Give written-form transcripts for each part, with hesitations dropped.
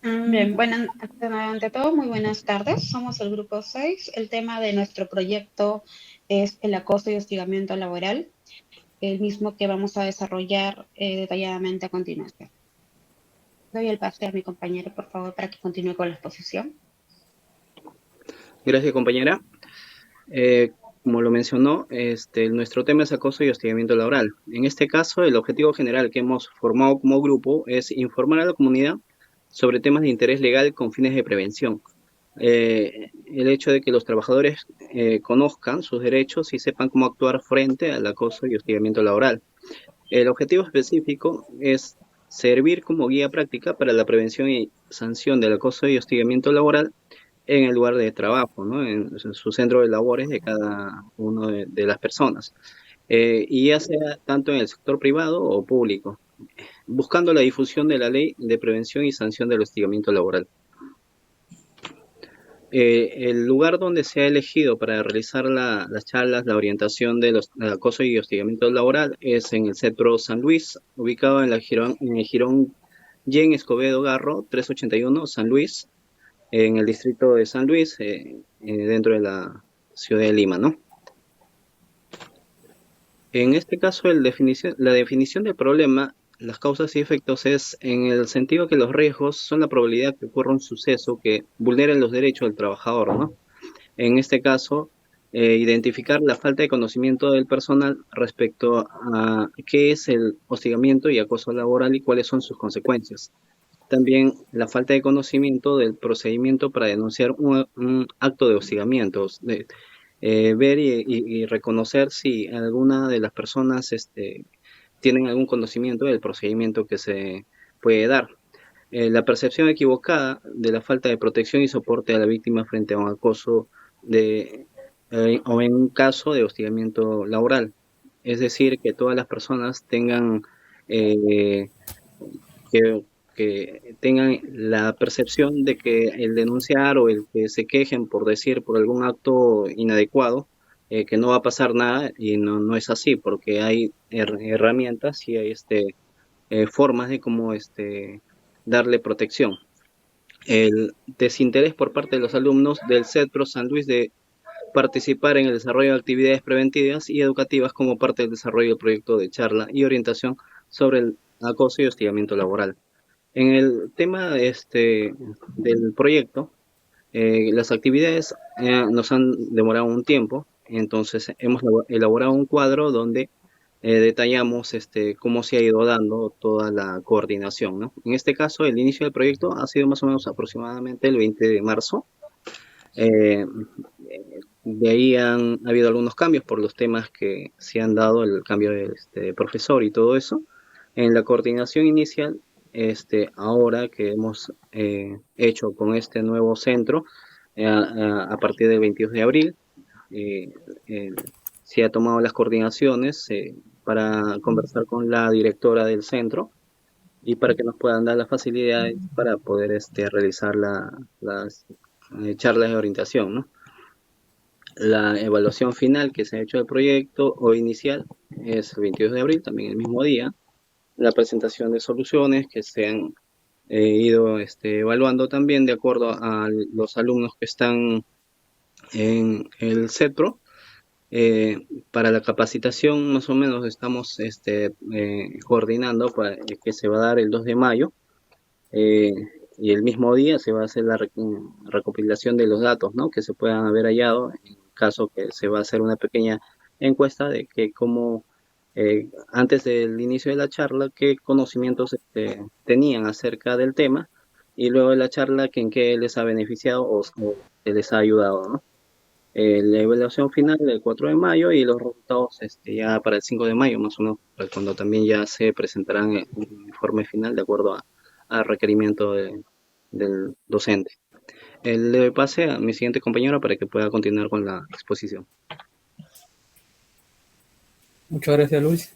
Bien, bueno, ante todo, muy buenas tardes. Somos el grupo 6. El tema de nuestro proyecto es el acoso y hostigamiento laboral, el mismo que vamos a desarrollar detalladamente a continuación. Doy el pase a mi compañero, por favor, para que continúe con la exposición. Gracias, compañera. Como lo mencionó, nuestro tema es acoso y hostigamiento laboral. En este caso, el objetivo general que hemos formado como grupo es informar a la comunidad sobre temas de interés legal con fines de prevención. El hecho de que los trabajadores conozcan sus derechos y sepan cómo actuar frente al acoso y hostigamiento laboral. El objetivo específico es servir como guía práctica para la prevención y sanción del acoso y hostigamiento laboral en el lugar de trabajo, ¿no? En su centro de labores de cada una de las personas, y ya sea tanto en el sector privado o público, buscando la difusión de la ley de prevención y sanción del hostigamiento laboral. El lugar donde se ha elegido para realizar las charlas, la orientación de los del acoso y hostigamiento laboral es en el Centro San Luis, ubicado en el Jirón Yen Escobedo Garro, 381 San Luis, en el distrito de San Luis, dentro de la ciudad de Lima, ¿no? En este caso, la definición del problema, las causas y efectos es en el sentido que los riesgos son la probabilidad que ocurra un suceso que vulnere los derechos del trabajador, ¿no? En este caso, identificar la falta de conocimiento del personal respecto a qué es el hostigamiento y acoso laboral y cuáles son sus consecuencias. También la falta de conocimiento del procedimiento para denunciar un acto de hostigamiento, ver y reconocer si alguna de las personas tienen algún conocimiento del procedimiento que se puede dar. La percepción equivocada de la falta de protección y soporte a la víctima frente a un acoso o en un caso de hostigamiento laboral. Es decir, que todas las personas tengan eh, que, que tengan la percepción de que el denunciar o el que se quejen por decir por algún acto inadecuado, que no va a pasar nada y no es así, porque hay herramientas y hay formas de cómo darle protección. El desinterés por parte de los alumnos del CETRO San Luis de participar en el desarrollo de actividades preventivas y educativas como parte del desarrollo del proyecto de charla y orientación sobre el acoso y hostigamiento laboral. En el tema del proyecto, las actividades nos han demorado un tiempo, entonces hemos elaborado un cuadro donde detallamos cómo se ha ido dando toda la coordinación, ¿no? En este caso, el inicio del proyecto ha sido más o menos aproximadamente el 20 de marzo. Eh, de ahí han habido algunos cambios por los temas que se han dado, el cambio de profesor y todo eso. En la coordinación inicial, ahora que hemos hecho con este nuevo centro, a partir del 22 de abril, eh, eh, se ha tomado las coordinaciones para conversar con la directora del centro y para que nos puedan dar las facilidades para poder realizar las charlas de orientación, ¿no? La evaluación final que se ha hecho del proyecto o inicial es el 22 de abril, también el mismo día. La presentación de soluciones que se han ido evaluando también de acuerdo a los alumnos que están en el CEPRO. Para la capacitación más o menos estamos coordinando para que se va a dar el 2 de mayo, eh, y el mismo día se va a hacer la recopilación de los datos, ¿no? Que se puedan haber hallado, en caso que se va a hacer una pequeña encuesta de que cómo, antes del inicio de la charla, qué conocimientos tenían acerca del tema, y luego de la charla, que en qué les ha beneficiado o que les ha ayudado, ¿no? La evaluación final del 4 de mayo y los resultados ya para el 5 de mayo, más o menos, cuando también ya se presentarán un informe final de acuerdo al requerimiento del docente. Le pase a mi siguiente compañero para que pueda continuar con la exposición. Muchas gracias, Luis.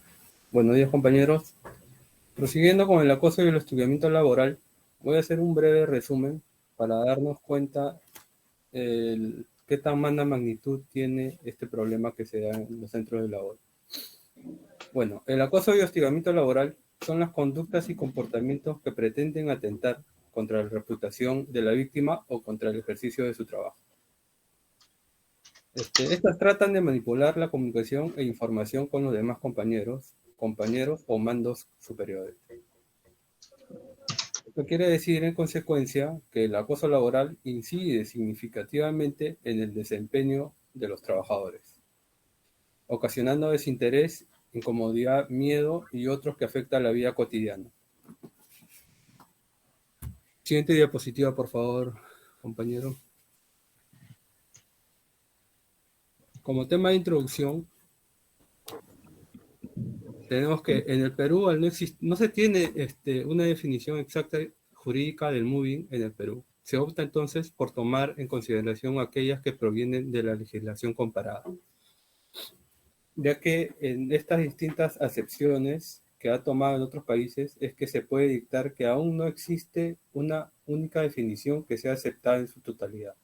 Buenos días, compañeros. Prosiguiendo con el acoso y el hostigamiento laboral, voy a hacer un breve resumen para darnos cuenta qué tan mala magnitud tiene este problema que se da en los centros de labor. Bueno, el acoso y hostigamiento laboral son las conductas y comportamientos que pretenden atentar contra la reputación de la víctima o contra el ejercicio de su trabajo. Estas tratan de manipular la comunicación e información con los demás compañeros o mandos superiores. Esto quiere decir, en consecuencia, que el acoso laboral incide significativamente en el desempeño de los trabajadores, ocasionando desinterés, incomodidad, miedo y otros que afectan la vida cotidiana. Siguiente diapositiva, por favor, compañero. Como tema de introducción, tenemos que en el Perú no se tiene una definición exacta jurídica del moving en el Perú. Se opta entonces por tomar en consideración aquellas que provienen de la legislación comparada, ya que en estas distintas acepciones que ha tomado en otros países es que se puede dictar que aún no existe una única definición que sea aceptada en su totalidad.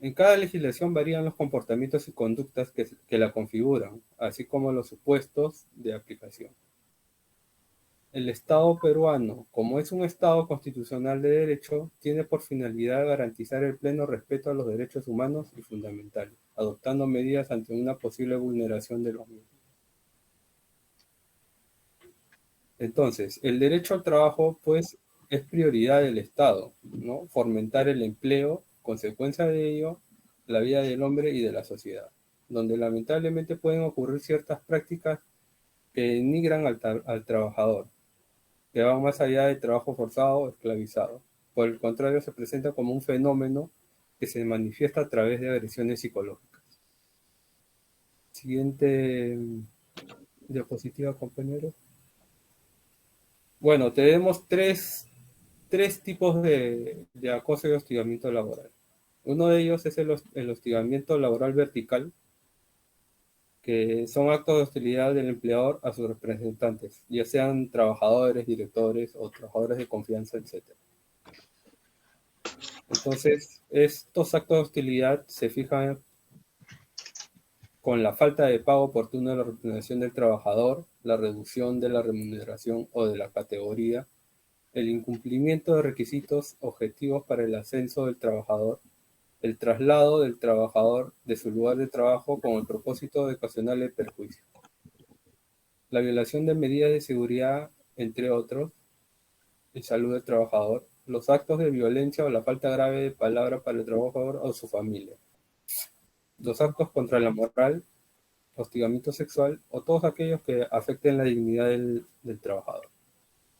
En cada legislación varían los comportamientos y conductas que la configuran, así como los supuestos de aplicación. El Estado peruano, como es un Estado constitucional de derecho, tiene por finalidad garantizar el pleno respeto a los derechos humanos y fundamentales, adoptando medidas ante una posible vulneración de los mismos. Entonces, el derecho al trabajo, pues, es prioridad del Estado, ¿no? Fomentar el empleo, consecuencia de ello, la vida del hombre y de la sociedad, donde lamentablemente pueden ocurrir ciertas prácticas que denigran al trabajador, que van más allá del trabajo forzado o esclavizado. Por el contrario, se presenta como un fenómeno que se manifiesta a través de agresiones psicológicas. Siguiente diapositiva, compañero. Bueno, tenemos tres tipos de acoso y hostigamiento laboral. Uno de ellos es el hostigamiento laboral vertical, que son actos de hostilidad del empleador a sus representantes, ya sean trabajadores, directores o trabajadores de confianza, etc. Entonces, estos actos de hostilidad se fijan con la falta de pago oportuno de la remuneración del trabajador, la reducción de la remuneración o de la categoría, el incumplimiento de requisitos objetivos para el ascenso del trabajador, el traslado del trabajador de su lugar de trabajo con el propósito de ocasionarle perjuicio, la violación de medidas de seguridad, entre otros, en salud del trabajador, los actos de violencia o la falta grave de palabra para el trabajador o su familia, los actos contra la moral, hostigamiento sexual o todos aquellos que afecten la dignidad del trabajador.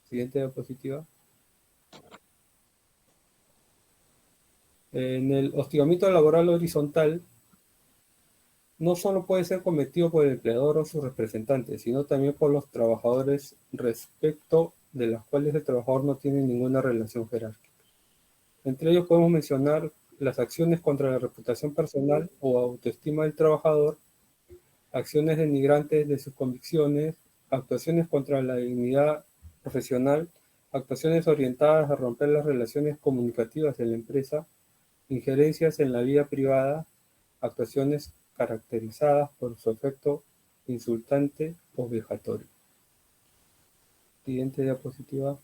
Siguiente diapositiva. En el hostigamiento laboral horizontal, no solo puede ser cometido por el empleador o sus representantes, sino también por los trabajadores respecto de las cuales el trabajador no tiene ninguna relación jerárquica. Entre ellos podemos mencionar las acciones contra la reputación personal o autoestima del trabajador, acciones denigrantes de sus convicciones, actuaciones contra la dignidad profesional, actuaciones orientadas a romper las relaciones comunicativas de la empresa, injerencias en la vida privada, actuaciones caracterizadas por su efecto insultante o vejatorio. Siguiente diapositiva.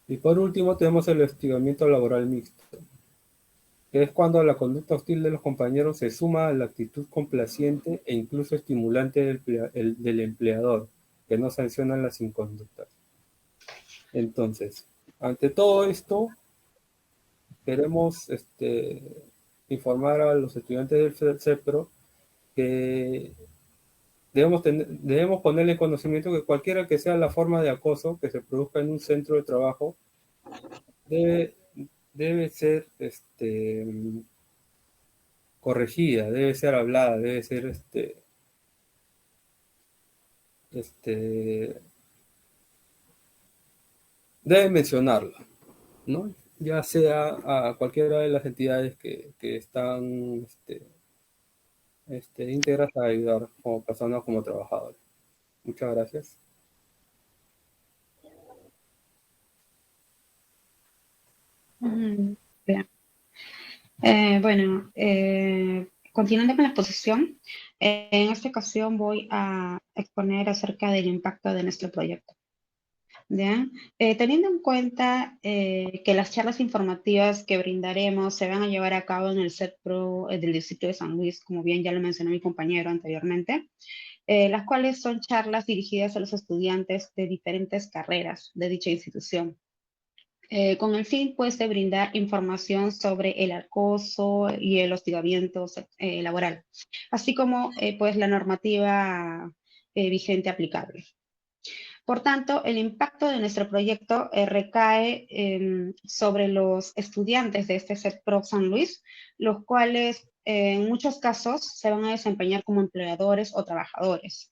Y por último tenemos el hostigamiento laboral mixto, que es cuando la conducta hostil de los compañeros se suma a la actitud complaciente e incluso estimulante del empleador, que no sanciona las inconductas. Entonces, ante todo esto, queremos informar a los estudiantes del CEPRO que debemos ponerle en conocimiento que cualquiera que sea la forma de acoso que se produzca en un centro de trabajo debe ser corregida, debe ser hablada, debe ser debe mencionarla, ¿no? Ya sea a cualquiera de las entidades que están íntegras a ayudar como personas, como trabajadores. Muchas gracias. Bien. Bueno, continuando con la exposición, en esta ocasión voy a exponer acerca del impacto de nuestro proyecto. ¿Ya? Teniendo en cuenta que las charlas informativas que brindaremos se van a llevar a cabo en el CETPRO del distrito de San Luis, como bien ya lo mencionó mi compañero anteriormente, las cuales son charlas dirigidas a los estudiantes de diferentes carreras de dicha institución, con el fin pues de brindar información sobre el acoso y el hostigamiento laboral, así como pues la normativa vigente aplicable. Por tanto, el impacto de nuestro proyecto recae sobre los estudiantes de este CETPRO San Luis, los cuales en muchos casos se van a desempeñar como empleadores o trabajadores,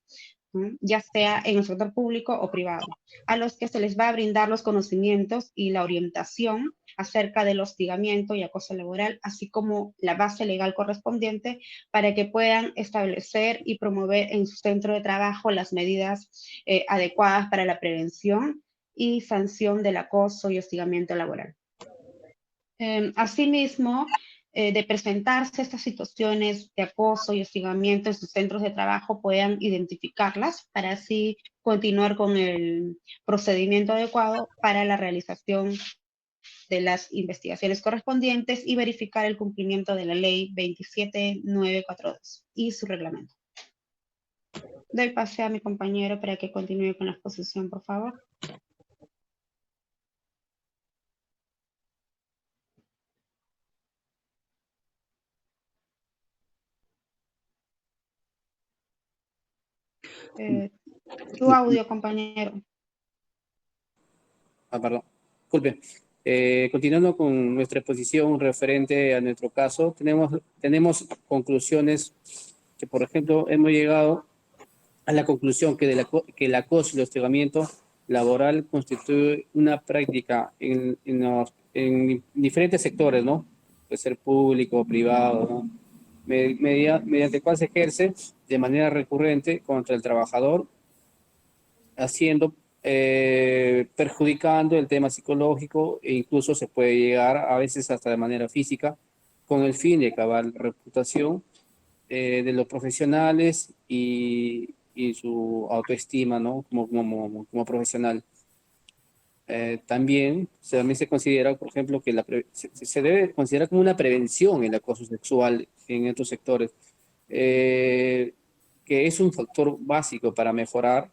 ¿no? Ya sea en el sector público o privado, a los que se les va a brindar los conocimientos y la orientación acerca del hostigamiento y acoso laboral, así como la base legal correspondiente para que puedan establecer y promover en su centro de trabajo las medidas adecuadas para la prevención y sanción del acoso y hostigamiento laboral. Asimismo, de presentarse estas situaciones de acoso y hostigamiento en sus centros de trabajo, puedan identificarlas para así continuar con el procedimiento adecuado para la realización de las investigaciones correspondientes y verificar el cumplimiento de la ley 27942 y su reglamento. Doy pase a mi compañero para que continúe con la exposición, por favor. Tu audio, compañero. Perdón. Disculpe. Continuando con nuestra exposición referente a nuestro caso, tenemos conclusiones que, por ejemplo, hemos llegado a la conclusión que el acoso y el hostigamiento laboral constituye una práctica en diferentes sectores, ¿no? Puede ser público, privado, ¿no? Mediante el cual se ejerce de manera recurrente contra el trabajador, haciendo, perjudicando el tema psicológico e incluso se puede llegar a veces hasta de manera física con el fin de acabar la reputación de los profesionales y su autoestima, ¿no? Como profesional. También se considera, por ejemplo, que se debe considerar como una prevención el acoso sexual en estos sectores, que es un factor básico para mejorar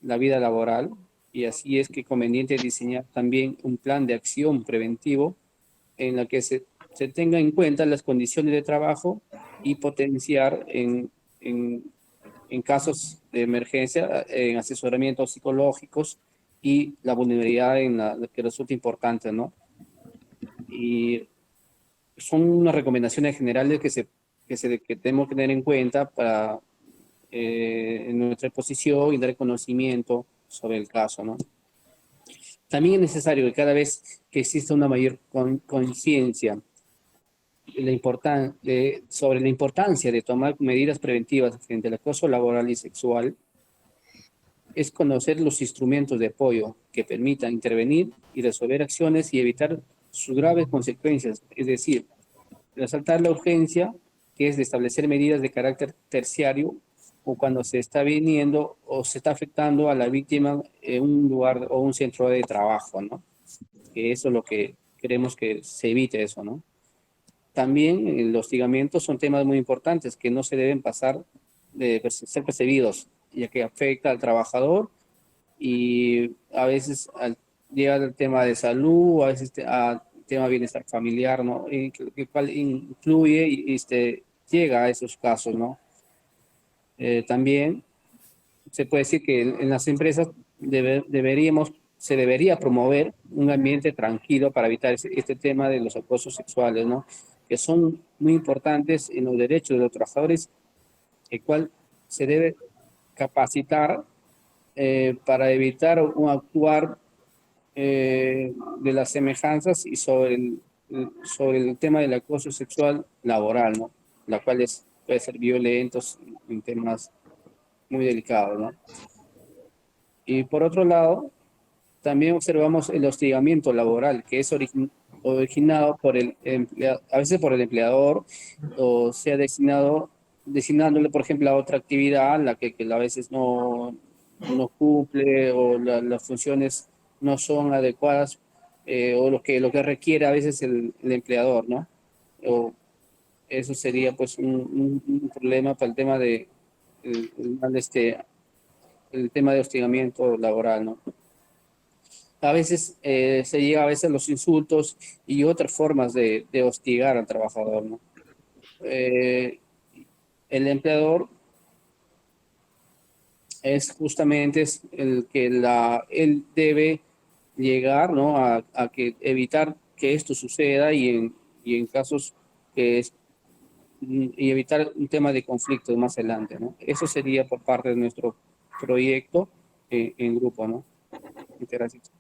la vida laboral, y así es que es conveniente diseñar también un plan de acción preventivo en la que se tenga en cuenta las condiciones de trabajo y potenciar en casos de emergencia, en asesoramientos psicológicos y la vulnerabilidad que resulta importante, ¿no? Y son unas recomendaciones generales que tenemos que tener en cuenta para en nuestra exposición y dar conocimiento sobre el caso, ¿no? También es necesario que cada vez que exista una mayor conciencia sobre la importancia de tomar medidas preventivas frente al acoso laboral y sexual, es conocer los instrumentos de apoyo que permitan intervenir y resolver acciones y evitar sus graves consecuencias, es decir, resaltar la urgencia que es de establecer medidas de carácter terciario o cuando se está viniendo o se está afectando a la víctima en un lugar o un centro de trabajo, ¿no? Que eso es lo que queremos que se evite eso, ¿no? También los hostigamientos son temas muy importantes que no se deben pasar de ser percibidos, ya que afecta al trabajador y a veces llega al tema de salud, a veces al tema de bienestar familiar, ¿no? Y que cual influye y llega a esos casos, ¿no? También se puede decir que en las empresas se debería promover un ambiente tranquilo para evitar este tema de los acosos sexuales, ¿no? Que son muy importantes en los derechos de los trabajadores, el cual se debe capacitar para evitar un actuar de las semejanzas y sobre el tema del acoso sexual laboral, ¿no? La cual puede ser violentos en temas muy delicados, ¿no? Y por otro lado, también observamos el hostigamiento laboral, que es originado por a veces por el empleador, o sea designándole, por ejemplo, a otra actividad, la que a veces no no cumple o las funciones no son adecuadas o lo que requiere a veces el empleador, ¿no? O eso sería pues un problema para el tema de el tema de hostigamiento laboral, ¿no? A veces se llega a veces los insultos y otras formas de hostigar al trabajador, ¿no? Eh, el empleador es justamente es el que él debe llegar, ¿no? A que evitar que esto suceda y en casos que es, y evitar un tema de conflictos más adelante, ¿no? Eso sería por parte de nuestro proyecto en grupo, ¿no? Muchas gracias.